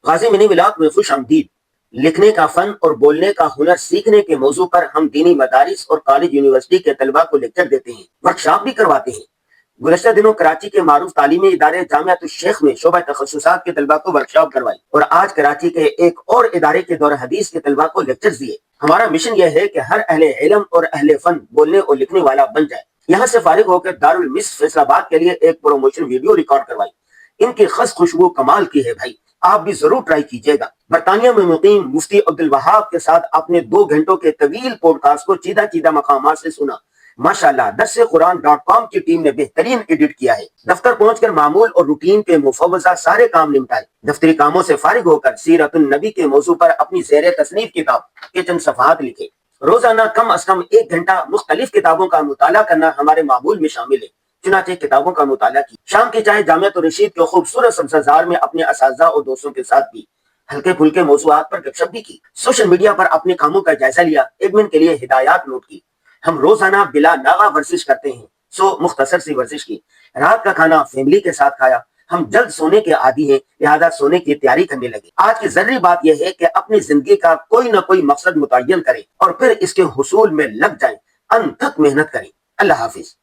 غازی منی vlog میں خوش آمدید۔ لکھنے کا فن اور بولنے کا ہنر سیکھنے کے موضوع پر ہم دینی مدارس اور کالج یونیورسٹی کے طلباء کو لیکچر دیتے ہیں، ورکشاپ بھی کرواتے ہیں۔ گزشتہ دنوں کراچی کے معروف تعلیمی ادارے جامعۃ الشیخ میں شعبہ تخصصات کے طلباء کو ورکشاپ کروائی، اور آج کراچی کے ایک اور ادارے کے دور حدیث کے طلباء کو لیکچرز دیے۔ ہمارا مشن یہ ہے کہ ہر اہل علم اور اہل فن بولنے اور لکھنے والا بن جائے۔ یہاں سے فارغ ہو کر دارالمصر فیصل آباد کے لیے ایک پروموشن ویڈیو ریکارڈ کروائی۔ ان کی خس خوشبو کمال کی ہے بھائی، آپ بھی ضرور ٹرائی کیجیے گا۔ برطانیہ میں مقیم مفتی عبدالوہاب کے ساتھ اپنے 2 گھنٹوں کے طویل پوڈ کاسٹ کو چیدہ چیدہ مقامات سے سنا۔ ماشاءاللہ درسقرآن.com کی ٹیم نے بہترین ایڈٹ کیا ہے۔ دفتر پہنچ کر معمول اور روٹین کے مفوضہ سارے کام نمٹائے۔ دفتری کاموں سے فارغ ہو کر سیرت النبی کے موضوع پر اپنی زیر تصنیف کتاب کے چند صفحات لکھے۔ روزانہ کم از کم 1 گھنٹہ مختلف کتابوں کا مطالعہ کرنا ہمارے معمول میں شامل ہے۔ چنانچہ کتابوں کا مطالعہ کی۔ شام کی چائے جامعۃ الرشید کے خوبصورت سبزہ میں اپنے اساتذہ اور دوستوں کے ساتھ بھی ہلکے پھلکے موضوعات پر گپ شپ بھی کی۔ سوشل میڈیا پر اپنے کاموں کا جائزہ لیا، ایڈمن کے لیے ہدایات نوٹ کی۔ ہم روزانہ بلا ناغہ ورزش کرتے ہیں، سو مختصر سی ورزش کی۔ رات کا کھانا فیملی کے ساتھ کھایا۔ ہم جلد سونے کے عادی ہیں، لہذا سونے کی تیاری کرنے لگے۔ آج کی ضروری بات یہ ہے کہ اپنی زندگی کا کوئی نہ کوئی مقصد متعین کریں اور پھر اس کے حصول میں لگ جائیں، انتھک محنت کریں۔ اللہ حافظ۔